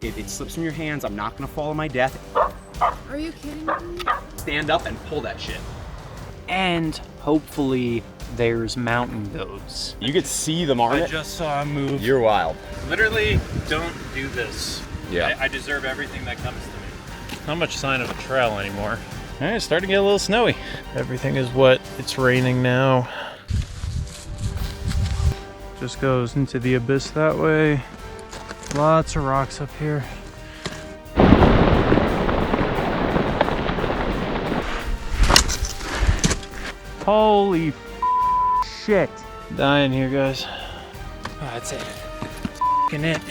If it slips from your hands, I'm not gonna fall to my death. Are you kidding me? Stand up and pull that shit. And hopefully there's mountain goats. You could see them, aren't I it? just saw a move. You're wild. Literally, don't do this. Yeah. I deserve everything that comes to me. Not much sign of a trail anymore. All right, it's starting to get a little snowy. Everything is wet. It's raining now. Just goes into the abyss that way. Lots of rocks up here. Holy shit. Dying here, guys. Oh, that's it. F***ing it.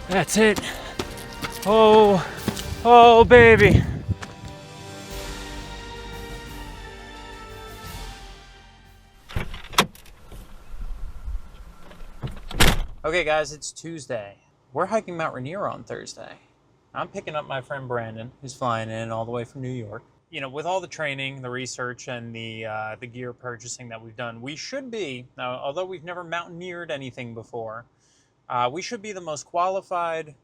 That's it. Oh, oh, baby. Okay, guys, it's Tuesday. We're hiking Mount Rainier on Thursday. I'm picking up my friend Brandon, who's flying in all the way from New York. You know, with all the training, the research, and the gear purchasing that we've done, we should be, now, although we've never mountaineered anything before, we should be the most qualified,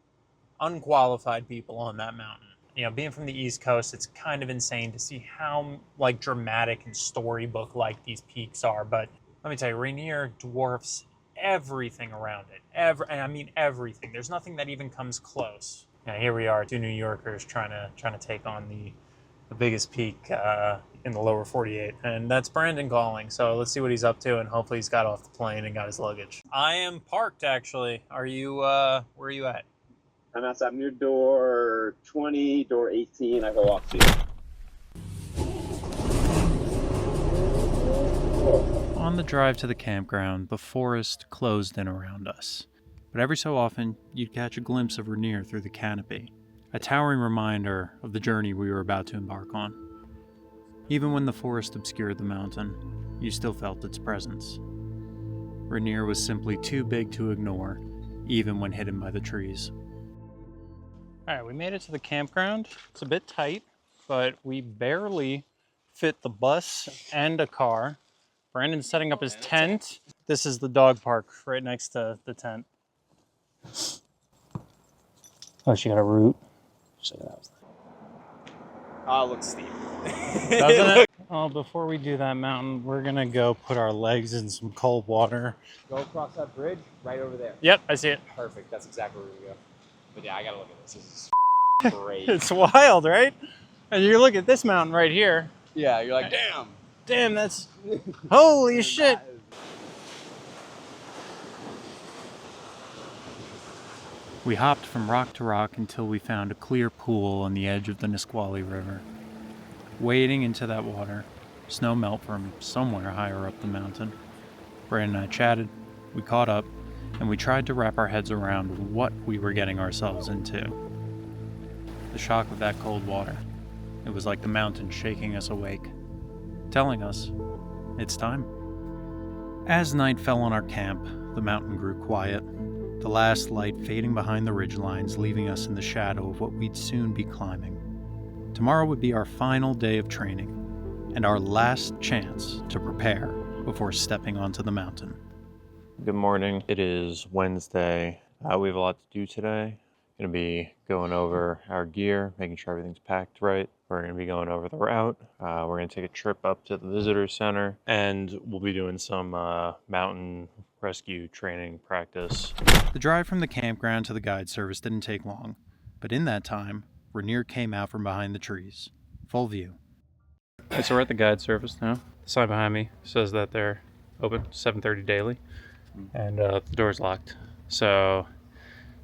unqualified people on that mountain. You know, being from the East Coast, it's kind of insane to see how, like, dramatic and storybook-like these peaks are. But let me tell you, Rainier dwarfs everything around it. And I mean everything. There's nothing that even comes close. Now, here we are, two New Yorkers trying to take on the biggest peak in the lower 48, and that's Brandon calling. So let's see what he's up to, and hopefully he's got off the plane and got his luggage. I am parked, actually. Are you where are you at? I'm outside near door 20, door 18. I can walk to you. On the drive to the campground, the forest closed in around us. But every so often, you'd catch a glimpse of Rainier through the canopy, a towering reminder of the journey we were about to embark on. Even when the forest obscured the mountain, you still felt its presence. Rainier was simply too big to ignore, even when hidden by the trees. Alright, we made it to the campground. It's a bit tight, but we barely fit the bus and a car. Brandon's setting up his tent. This is the dog park right next to the tent. Oh, she got a root. Oh, it looks steep. Doesn't it? Oh, before we do that mountain, we're gonna go put our legs in some cold water. Go across that bridge, right over there. Yep, I see it. Perfect. That's exactly where we go. But yeah, I gotta look at this. This is great. It's wild, right? And you look at this mountain right here. Yeah, you're like, damn. Damn, that's holy shit. We hopped from rock to rock until we found a clear pool on the edge of the Nisqually River. Wading into that water, snow melt from somewhere higher up the mountain. Brandon and I chatted, we caught up, and we tried to wrap our heads around what we were getting ourselves into. The shock of that cold water. It was like the mountain shaking us awake, telling us it's time. As night fell on our camp, the mountain grew quiet, the last light fading behind the ridgelines, leaving us in the shadow of what we'd soon be climbing. Tomorrow would be our final day of training, and our last chance to prepare before stepping onto the mountain. Good morning. It is Wednesday. We have a lot to do today. Going to be going over our gear, making sure everything's packed right. We're going to be going over the route. We're going to take a trip up to the visitor center, and we'll be doing some mountain rescue training practice. The drive from the campground to the guide service didn't take long, but in that time, Rainier came out from behind the trees, full view. Okay, so we're at the guide service now. The sign behind me says that they're open 7:30 daily, and the door's locked. So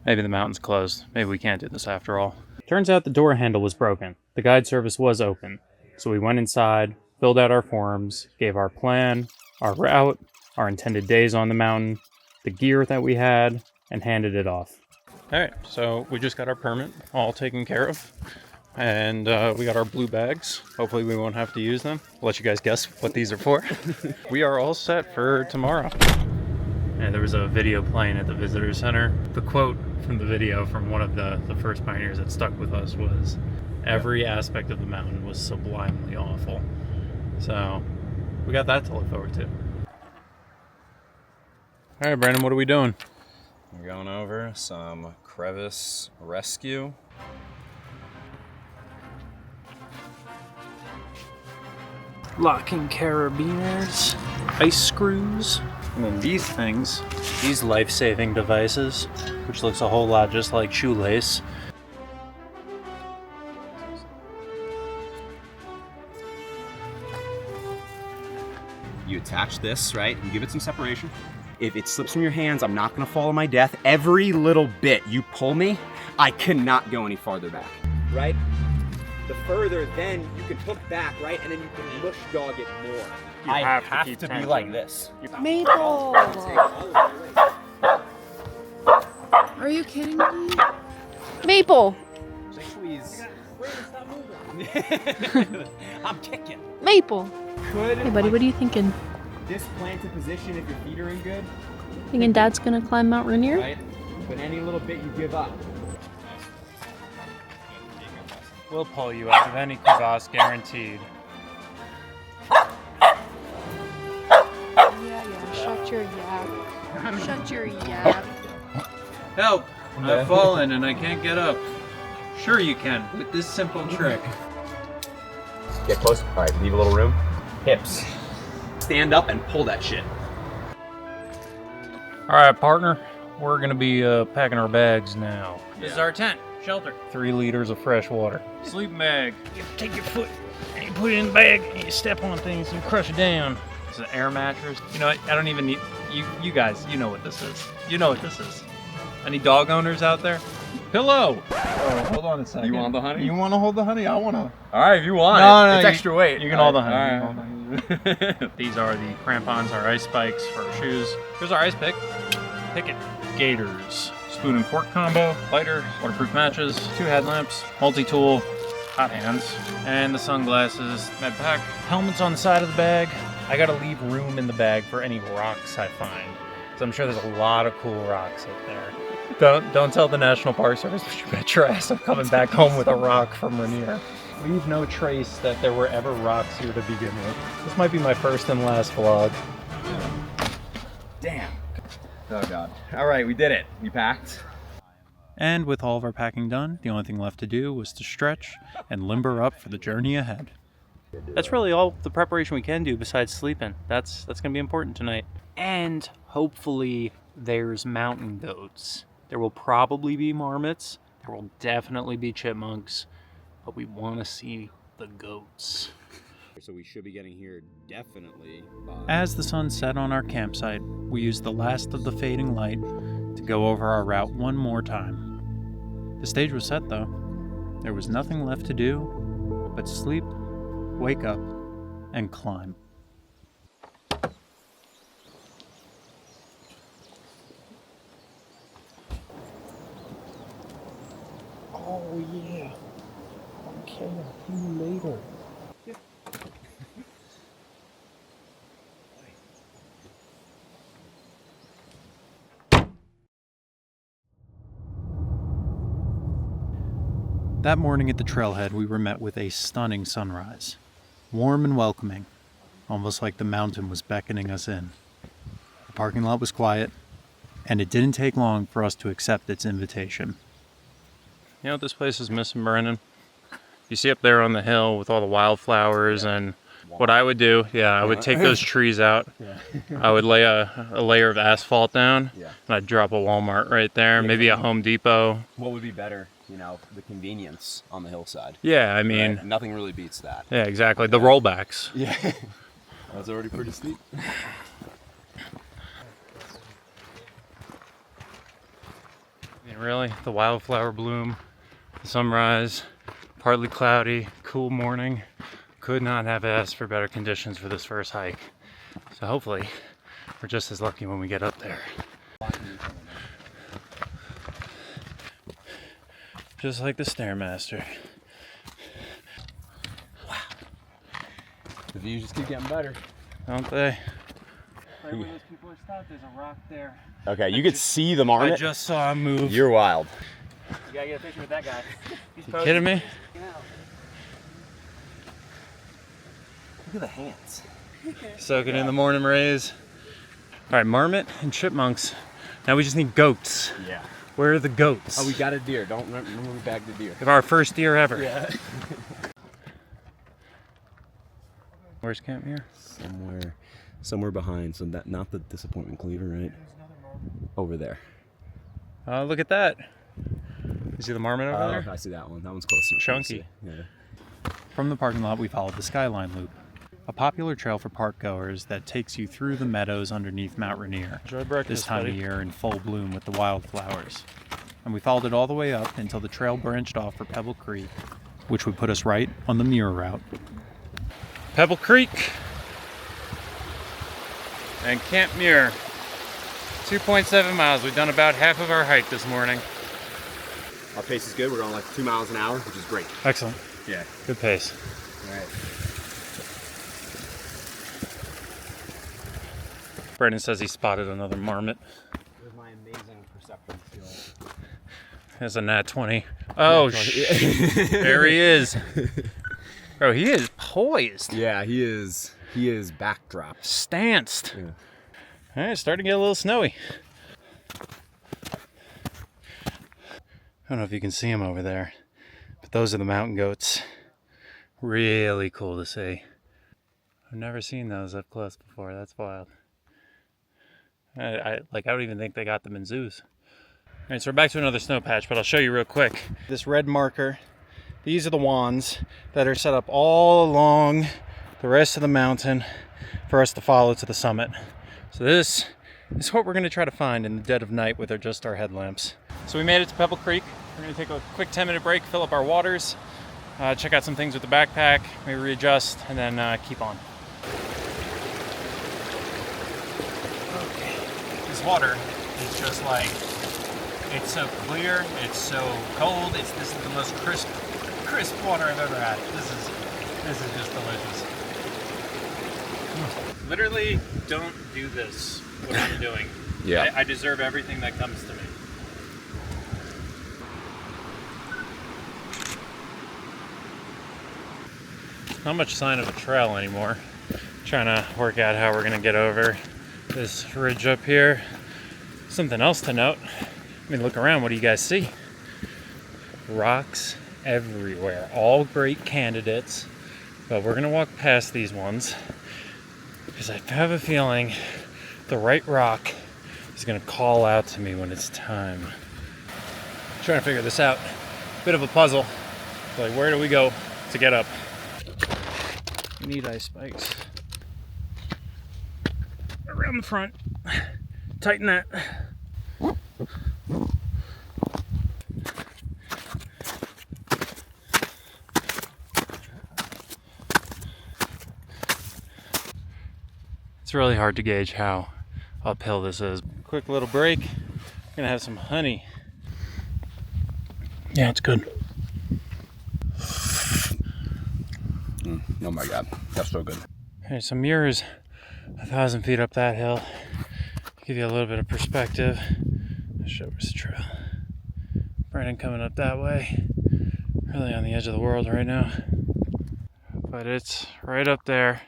maybe the mountain's closed. Maybe we can't do this after all. Turns out the door handle was broken. The guide service was open. So we went inside, filled out our forms, gave our plan, our route, our intended days on the mountain, the gear that we had, and handed it off. All right, so we just got our permit all taken care of. And we got our blue bags. Hopefully we won't have to use them. I'll let you guys guess what these are for. We are all set for tomorrow. And there was a video playing at the visitor center. The quote from the video from one of the first pioneers that stuck with us was, "Every aspect of the mountain was sublimely awful." So we got that to look forward to. All right, Brandon, what are we doing? We're going over some crevasse rescue. Locking carabiners, ice screws, and then these things, these life-saving devices, which looks a whole lot just like shoelace. You attach this, right? You give it some separation. If it slips from your hands, I'm not gonna fall to my death. Every little bit you pull me, I cannot go any farther back, right? The further, then you can hook back, right? And then you can mush dog it more. I have to be like this. Maple! Are you kidding me? Maple! I'm kicking. Maple! Could Hey buddy, what are you thinking? this planted position if your feet are in good, Thinking Dad's gonna climb Mount Rainier? right? But any little bit you give up. We'll pull you out of any crevasse, guaranteed. Yeah, shut your yap. Shut your yap. Help! I've fallen and I can't get up. Sure you can, with this simple trick. Get close. All right, leave a little room. Hips. Stand up and pull that shit. Alright, partner. We're gonna be packing our bags now. This is our tent. Shelter. 3 liters of fresh water. Sleeping bag. You take your foot and you put it in the bag and you step on things and crush it down. It's an air mattress. You know what? I don't even need you guys, you know what this is. You know what this is. Any dog owners out there? Pillow! Oh, hold on a second. You want the honey? You want to hold the honey? I want to. All right, if you want No, it's you- extra weight. You can hold the honey. All You can hold the honey. These are the crampons, our ice spikes for our shoes. Here's our ice pick. Pick it. Gators. Spoon and fork combo, lighter, waterproof matches, 2 headlamps, multi-tool, hot hands, and the sunglasses, med pack, helmets on the side of the bag. I gotta leave room in the bag for any rocks I find, because I'm sure there's a lot of cool rocks up there. Don't tell the National Park Service, but you bet your ass I'm coming back home with a rock from Rainier. Leave no trace that there were ever rocks here to begin with. This might be my first and last vlog. Damn. Oh God. All right, we did it. We packed. And with all of our packing done, the only thing left to do was to stretch and limber up for the journey ahead. That's really all the preparation we can do besides sleeping. That's gonna be important tonight. And hopefully there's mountain goats. There will probably be marmots. There will definitely be chipmunks, but we want to see the goats. So we should be getting here definitely by... As the sun set on our campsite, we used the last of the fading light to go over our route one more time. The stage was set though. There was nothing left to do but sleep, wake up, and climb. Oh yeah. Okay, I'll see you later. That morning at the trailhead, we were met with a stunning sunrise. Warm and welcoming, almost like the mountain was beckoning us in. The parking lot was quiet, and it didn't take long for us to accept its invitation. You know what this place is missing, Brendan? You see up there on the hill with all the wildflowers and what I would do, I would take those trees out. I would lay a layer of asphalt down, and I'd drop a Walmart right there, maybe a Home Depot. What would be better? You know, the convenience on the hillside. Yeah, I mean... Right? Nothing really beats that. Yeah, exactly. The rollbacks. Yeah. That's already pretty steep. I mean, really, the wildflower bloom, the sunrise, partly cloudy, cool morning. Could not have asked for better conditions for this first hike. So hopefully, we're just as lucky when we get up there. Just like the Stairmaster. Wow. The views just keep getting better. Don't they? Right where those people are stopped, there's a rock there. Okay, you could see the marmot. I just saw him move. You're wild. You gotta get a picture with that guy. He's You kidding me? Look at the hands. Soaking in the morning rays. All right, marmot and chipmunks Now we just need goats. Yeah. Where are the goats? Oh, we got a deer. Don't remember we bagged the deer. Of our first deer ever. Yeah. Where's Camp Muir? Somewhere behind. So that not the disappointment cleaver, right? Over there. Oh, look at that. You see the marmot over there? I see that one. That one's close enough. Chunky. Yeah. From the parking lot, we followed the Skyline Loop, a popular trail for park goers that takes you through the meadows underneath Mount Rainier. Enjoy breakfast, This time buddy. of year in full bloom with the wildflowers. And we followed it all the way up until the trail branched off for Pebble Creek, which would put us right on the Muir route. Pebble Creek and Camp Muir. 2.7 miles. We've done about half of our hike this morning. Our pace is good. We're going like 2 miles an hour, which is great. Excellent. Yeah. Good pace. All right. Brendan says he spotted another marmot. With my amazing perception skills. There's a nat 20. Oh, there he is. Bro, he is poised. Yeah, he is. He is backdropped. Stanced. Yeah. All right, it's starting to get a little snowy. I don't know if you can see them over there, but those are the mountain goats. Really cool to see. I've never seen those up close before. That's wild. I don't even think they got them in zoos. All right, so we're back to another snow patch, but I'll show you real quick. This red marker, these are the wands that are set up all along the rest of the mountain for us to follow to the summit. So this is what we're going to try to find in the dead of night with just our headlamps. So we made it to Pebble Creek. We're going to take a quick 10-minute break, fill up our waters, check out some things with the backpack, maybe readjust, and then keep on. Okay. This water is just like, it's so clear, it's so cold, this is the most crisp water I've ever had. This is just delicious. Literally don't do this, what I'm doing. Yeah. I deserve everything that comes to me. Not much sign of a trail anymore. Trying to work out how we're gonna get over this ridge up here. Something else to note. I mean, look around, what do you guys see? Rocks everywhere, all great candidates, but we're gonna walk past these ones because I have a feeling the right rock is gonna call out to me when it's time. Trying to figure this out. Bit of a puzzle. Like, where do we go to get up? We need ice spikes. Around the front. Tighten that. It's really hard to gauge how uphill this is. Quick little break. Gonna have some honey. Yeah, it's good. Oh my God, that's so good. Okay, so Muir is 1,000 feet up that hill. Give you a little bit of perspective. Show us the trail. Brendan coming up that way. Really on the edge of the world right now. But it's right up there.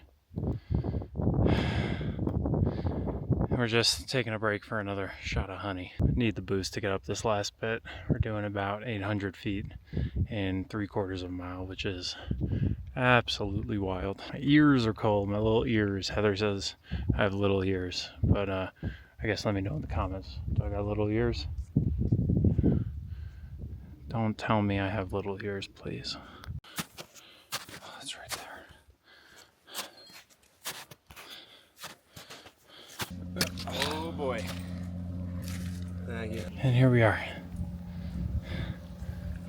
We're just taking a break for another shot of honey. Need the boost to get up this last bit. We're doing about 800 feet in 3/4 of a mile, which is absolutely wild. My ears are cold, my little ears. Heather says I have little ears, but I guess let me know in the comments. Do I got little ears? Don't tell me I have little ears, please. Oh, it's right there. Oh boy. Thank you. And here we are.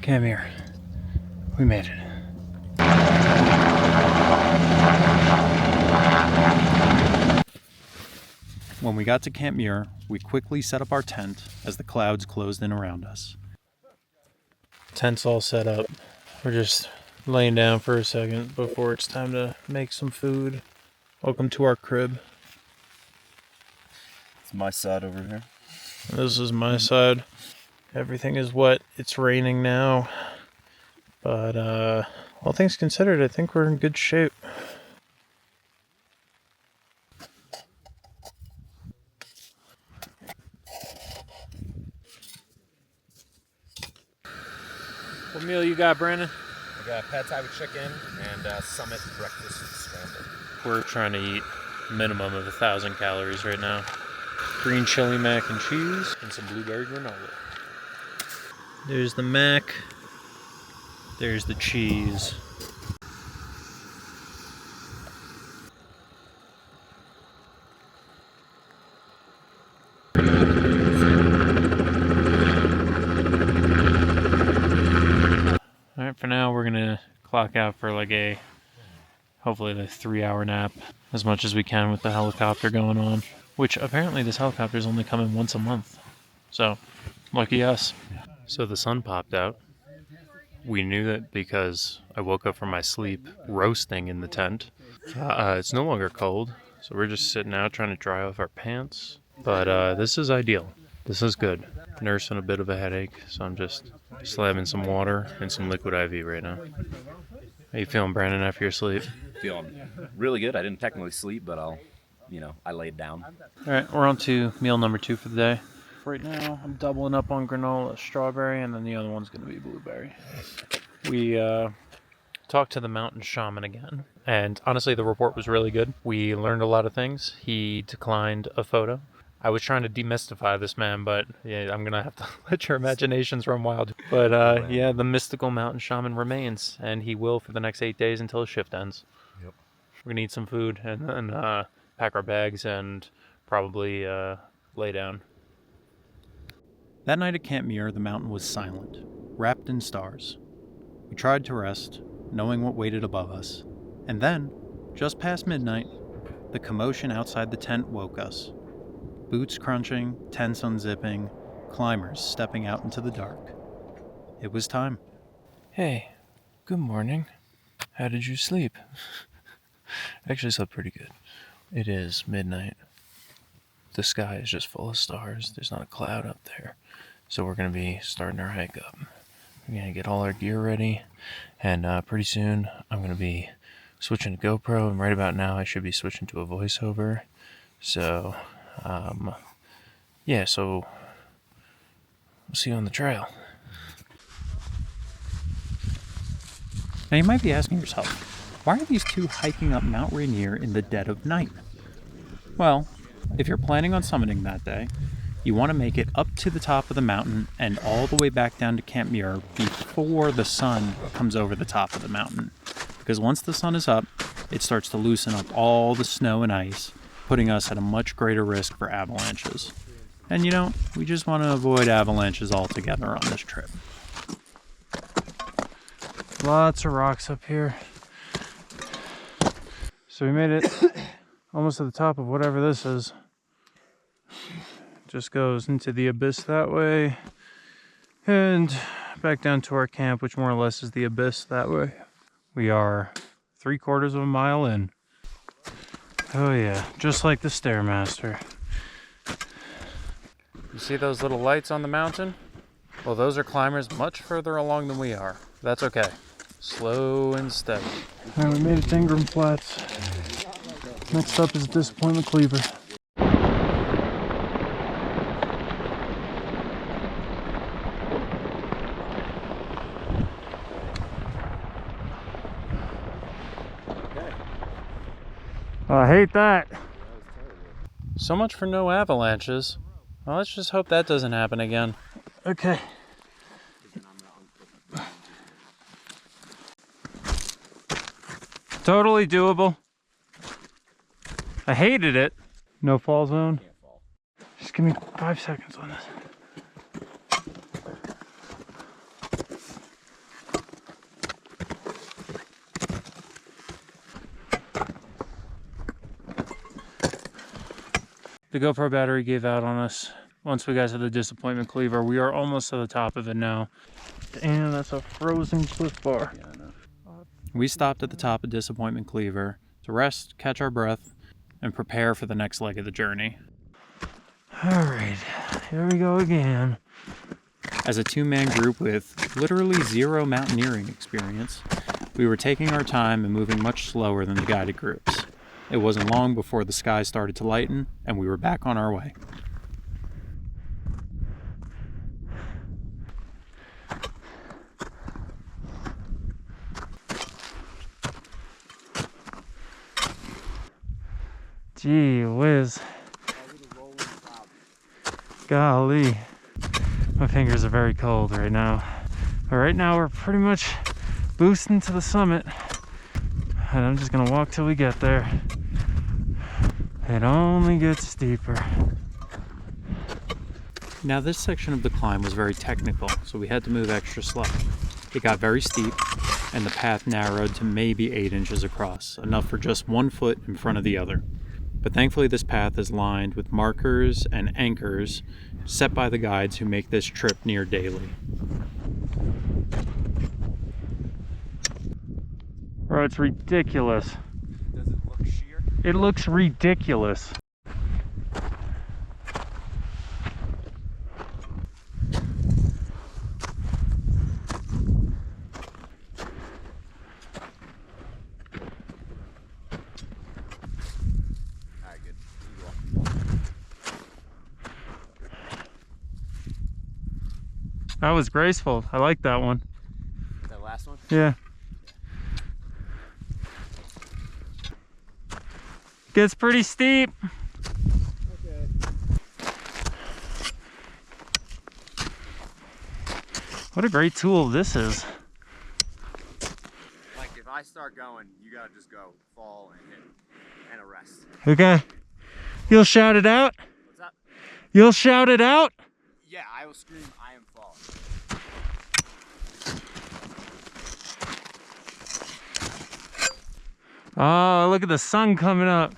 Camp Muir. We made it. When we got to Camp Muir, we quickly set up our tent as the clouds closed in around us. Tent's all set up. We're just laying down for a second before it's time to make some food. Welcome to our crib. It's my side over here. This is my side. Everything is wet. It's raining now. But all things considered, I think we're in good shape. What meal you got, Brandon? I got pad thai with chicken and Summit breakfast scramble. We're trying to eat minimum of 1,000 calories right now. Green chili mac and cheese and some blueberry granola. There's the mac. There's the cheese. Alright, for now we're gonna clock out for like hopefully a 3-hour nap, as much as we can with the helicopter going on. Which apparently this helicopter is only coming once a month. So, lucky us. So the sun popped out. We knew that because I woke up from my sleep roasting in the tent. It's no longer cold, so we're just sitting out trying to dry off our pants. But this is ideal. This is good. Nursing a bit of a headache, so I'm just slamming some water and some liquid IV right now. How you feeling, Brandon, after your sleep? Feeling really good. I didn't technically sleep, but I laid down. All right, we're on to meal number 2 for the day. Right now, I'm doubling up on granola, strawberry, and then the other one's going to be blueberry. We talked to the mountain shaman again, and honestly, the report was really good. We learned a lot of things. He declined a photo. I was trying to demystify this man, but yeah, I'm going to have to let your imaginations run wild. But yeah, the mystical mountain shaman remains, and he will for the next 8 days until his shift ends. Yep. We're going to eat some food and then pack our bags and probably lay down. That night at Camp Muir, the mountain was silent, wrapped in stars. We tried to rest, knowing what waited above us. And then, just past midnight, the commotion outside the tent woke us. Boots crunching, tents unzipping, climbers stepping out into the dark. It was time. Hey, good morning. How did you sleep? I actually slept pretty good. It is midnight. The sky is just full of stars. There's not a cloud up there. So we're going to be starting our hike up. We're going to get all our gear ready. And pretty soon I'm going to be switching to GoPro. And right about now I should be switching to a voiceover. So, yeah, so we'll see you on the trail. Now you might be asking yourself, why are these two hiking up Mount Rainier in the dead of night? Well, if you're planning on summiting that day, you want to make it up to the top of the mountain and all the way back down to Camp Muir before the sun comes over the top of the mountain. Because once the sun is up, it starts to loosen up all the snow and ice, putting us at a much greater risk for avalanches. And we just want to avoid avalanches altogether on this trip. Lots of rocks up here. So we made it almost to the top of whatever this is. Just goes into the abyss that way and back down to our camp, which more or less is the abyss that way. We are 3/4 of a mile in. Oh yeah, just like the Stairmaster. You see those little lights on the mountain? Well, those are climbers much further along than we are. That's okay. Slow and steady. All right, we made it to Ingram Flats. Next up is Disappointment Cleaver. I hate that. So much for no avalanches. Well, let's just hope that doesn't happen again. Okay. Totally doable. I hated it. No fall zone. Just give me 5 seconds on this. The GoPro battery gave out on us once we got to the Disappointment Cleaver. We are almost to the top of it now. And that's a frozen Cliff Bar. Yeah, I know. We stopped at the top of Disappointment Cleaver to rest, catch our breath, and prepare for the next leg of the journey. All right, here we go again. As a 2-man group with literally 0 mountaineering experience, we were taking our time and moving much slower than the guided groups. It wasn't long before the sky started to lighten, and we were back on our way. Gee whiz. Golly. My fingers are very cold right now. But right now we're pretty much boosting to the summit. And I'm just gonna walk till we get there. It only gets steeper. Now this section of the climb was very technical, so we had to move extra slow. It got very steep, and the path narrowed to maybe 8 inches across, enough for just 1 foot in front of the other. But thankfully this path is lined with markers and anchors set by the guides who make this trip near daily. Bro, it's ridiculous. Does it look sheer? It looks ridiculous. Alright, good. You go. That was graceful. I like that one. That last one? Yeah. Gets pretty steep. Okay. What a great tool this is. Like if I start going, you gotta just go, fall and hit and arrest. Okay. You'll shout it out? What's up? You'll shout it out? Yeah, I will scream, I am falling. Oh, look at the sun coming up.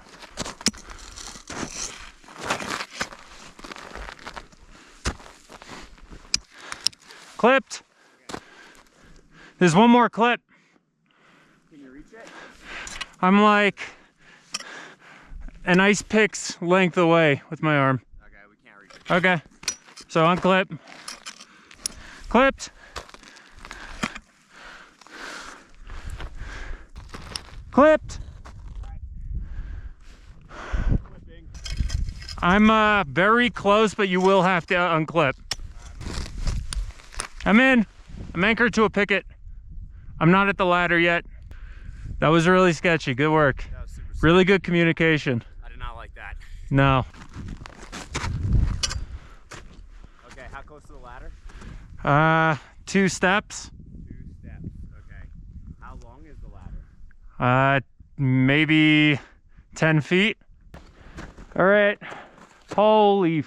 Clipped. There's one more clip. Can you reach it? I'm like an ice pick's length away with my arm. Okay, we can't reach it. Okay. So unclip. Clipped. Clipped. Clipping. I'm very close, but you will have to unclip. I'm in. I'm anchored to a picket. I'm not at the ladder yet. That was really sketchy. Good work. That was super Really good communication. I did not like that. No. Okay, how close to the ladder? 2 steps. 2 steps. Okay. How long is the ladder? Maybe 10 feet. All right. Holy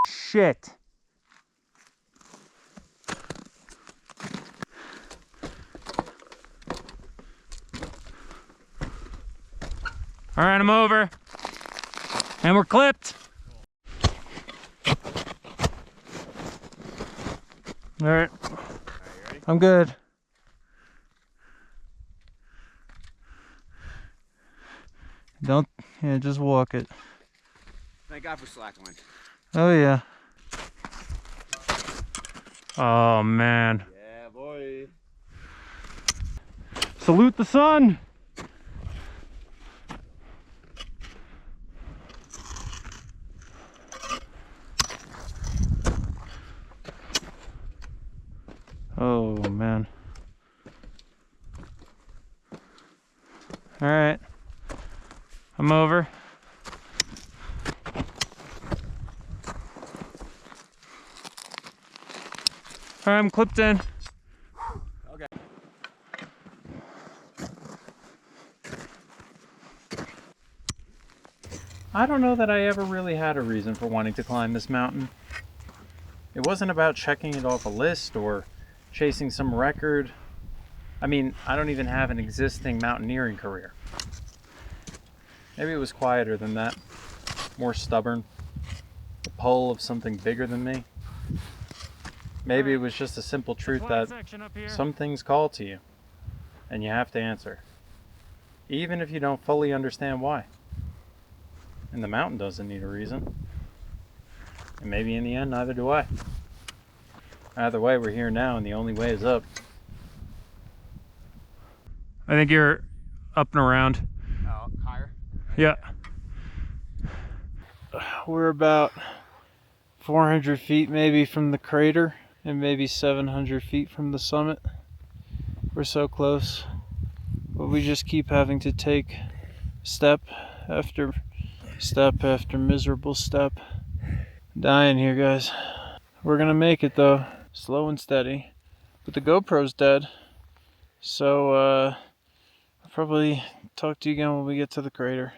shit. All right, I'm over. And we're clipped. All right. Alright, you ready? I'm good. Don't, yeah, just walk it. Thank God for slackline. Oh, yeah. Oh, man. Yeah, boy. Salute the sun. Oh, man. All right. I'm over. All right, I'm clipped in. Okay. I don't know that I ever really had a reason for wanting to climb this mountain. It wasn't about checking it off a list or chasing some record. I mean, I don't even have an existing mountaineering career. Maybe it was quieter than that, more stubborn, the pull of something bigger than me. Maybe it was just a simple truth that some things call to you, and you have to answer, even if you don't fully understand why. And the mountain doesn't need a reason. And maybe in the end, neither do I. Either way, we're here now, and the only way is up. I think you're up and around. Oh, higher? Yeah. We're about 400 feet maybe from the crater, and maybe 700 feet from the summit. We're so close, but we just keep having to take step after Step after miserable step. Dying here, guys. We're gonna make it though, slow and steady. But the GoPro's dead, so I'll probably talk to you again when we get to the crater.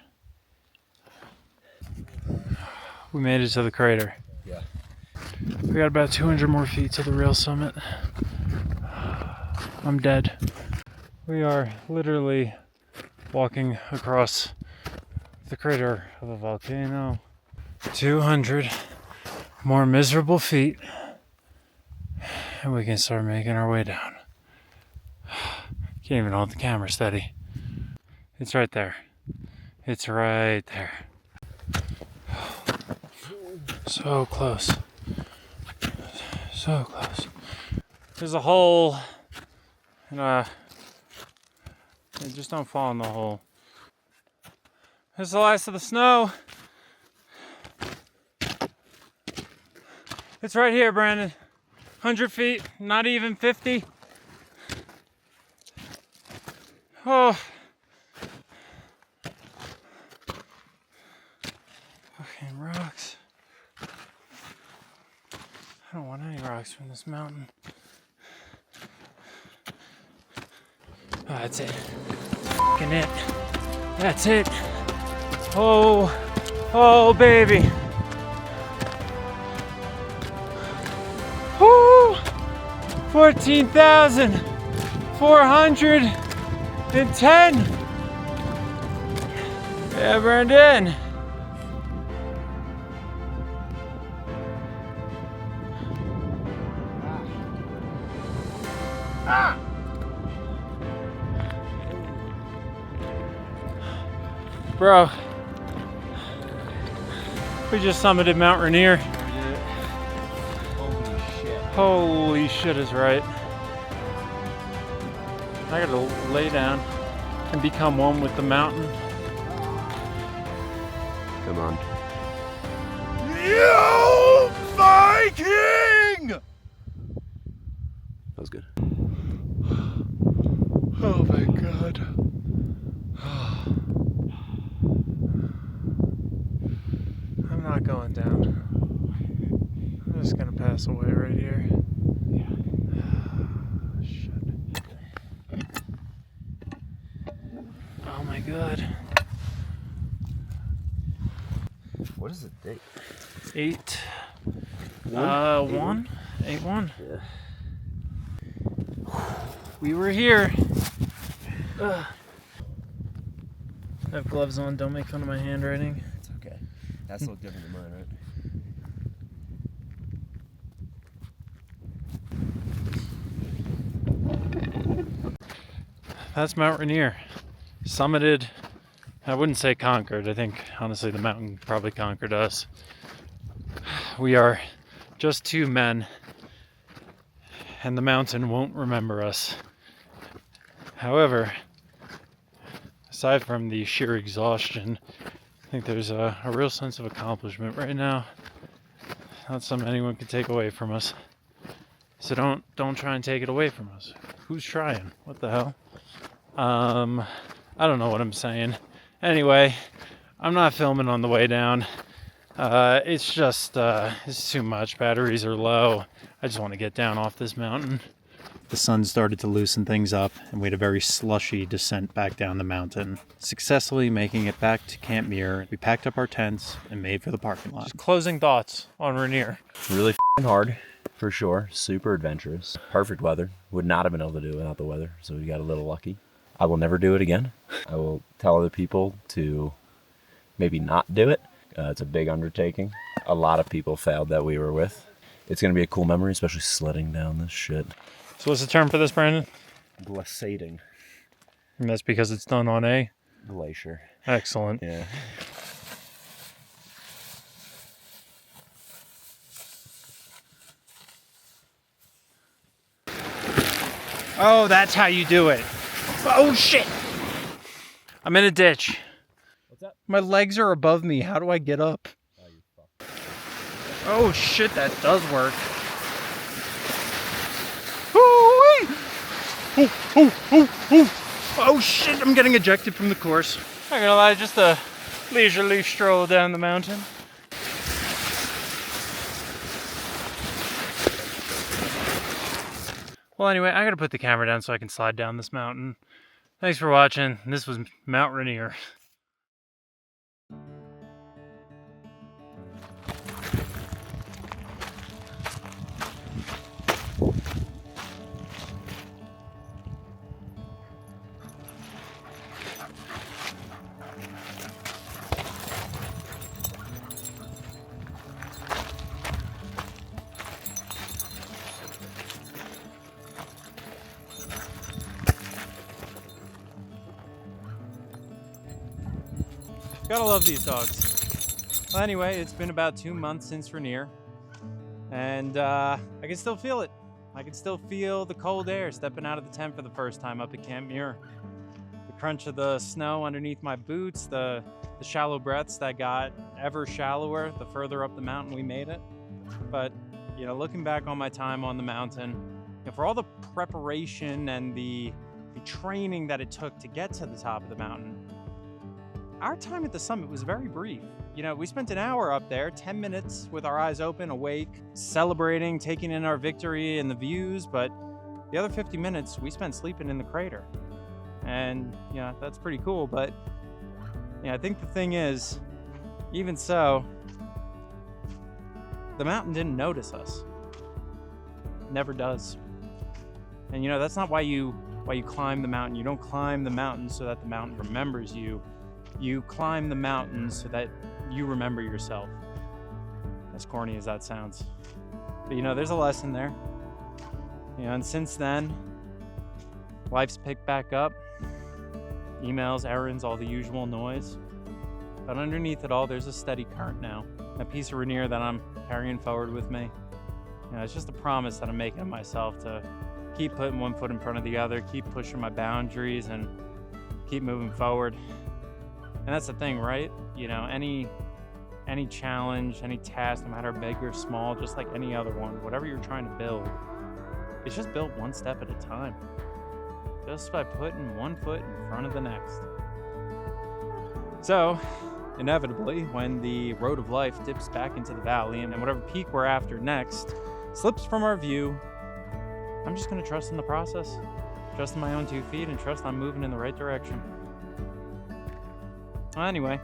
We made it to the crater. Yeah. We got about 200 more feet to the real summit. I'm dead. We are literally walking across the crater of a volcano. 200 more miserable feet, and we can start making our way down. Can't even hold the camera steady. It's right there. It's right there. So close. So close. There's a hole, and just don't fall in the hole. There's the last of the snow. It's right here, Brandon. 100 feet, not even 50. Oh. Fucking rocks. I don't want any rocks from this mountain. Oh, that's it. Fucking it. That's it. Oh, oh, baby. Woo! 14,410. Yeah, Brandon. Bro, we just summited Mount Rainier. Holy shit. Holy shit is right. I gotta lay down and become one with the mountain. Come on. You Viking! That was good. Oh my god. I'm not going down. I'm just gonna pass away right here. Shit. Oh my god. What is the date? 8-1? 8-1. Yeah. We were here. I have gloves on, don't make fun of my handwriting. It's okay. That's a little different than mine, right? That's Mount Rainier. Summited. I wouldn't say conquered. I think, honestly, the mountain probably conquered us. We are just two men, and the mountain won't remember us. However, aside from the sheer exhaustion, I think there's a real sense of accomplishment right now. Not something anyone can take away from us. So don't try and take it away from us. Who's trying? What the hell? I don't know what I'm saying. Anyway, I'm not filming on the way down. It's just, it's too much. Batteries are low. I just want to get down off this mountain. The sun started to loosen things up, and we had a very slushy descent back down the mountain. Successfully making it back to Camp Muir, we packed up our tents and made for the parking lot. Just closing thoughts on Rainier. Really hard, for sure. Super adventurous. Perfect weather. Would not have been able to do it without the weather, so we got a little lucky. I will never do it again. I will tell other people to maybe not do it. It's a big undertaking. A lot of people failed that we were with. It's going to be a cool memory, especially sledding down this shit. So what's the term for this, Brandon? Glaciating. And that's because it's done on a Glacier. excellent. Yeah. Oh, that's how you do it. Oh, shit. I'm in a ditch. What's up? My legs are above me. How do I get up? Oh, you fuck. Oh, shit, that does work. Ooh-wee. Oh, shit, I'm getting ejected from the course. Not gonna lie, just a leisurely stroll down the mountain. Well, anyway, I gotta put the camera down so I can slide down this mountain. Thanks for watching. This was Mount Rainier. Gotta love these dogs. Well, anyway, it's been about 2 months since Rainier, and I can still feel it. I can still feel the cold air stepping out of the tent for the first time up at Camp Muir. The crunch of the snow underneath my boots, the shallow breaths that got ever shallower the further up the mountain we made it. But, you know, looking back on my time on the mountain, for all the preparation and the training that it took to get to the top of the mountain, our time at the summit was very brief. You know, we spent an hour up there, 10 minutes with our eyes open, awake, celebrating, taking in our victory and the views, but the other 50 minutes we spent sleeping in the crater. And, you know, that's pretty cool, but yeah, I think the thing is, even so, the mountain didn't notice us. It never does. And you know, that's not why you climb the mountain. You don't climb the mountain so that the mountain remembers you. You climb the mountain so that you remember yourself. As corny as that sounds. But you know, there's a lesson there. You know, and since then, life's picked back up. Emails, errands, all the usual noise. But underneath it all, there's a steady current now. A piece of Rainier that I'm carrying forward with me. You know, it's just a promise that I'm making of myself to keep putting one foot in front of the other, keep pushing my boundaries, and keep moving forward. And that's the thing, right? You know, any challenge, any task, no matter big or small, just like any other one, whatever you're trying to build, it's just built one step at a time. Just by putting one foot in front of the next. So, inevitably, when the road of life dips back into the valley and whatever peak we're after next slips from our view, I'm just going to trust in the process, trust in my own 2 feet, and trust I'm moving in the right direction. Well, anyway,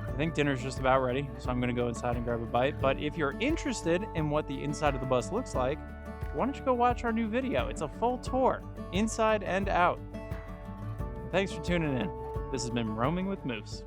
I think dinner's just about ready, so I'm going to go inside and grab a bite. But if you're interested in what the inside of the bus looks like, why don't you go watch our new video? It's a full tour, inside and out. Thanks for tuning in. This has been Roaming with Moose.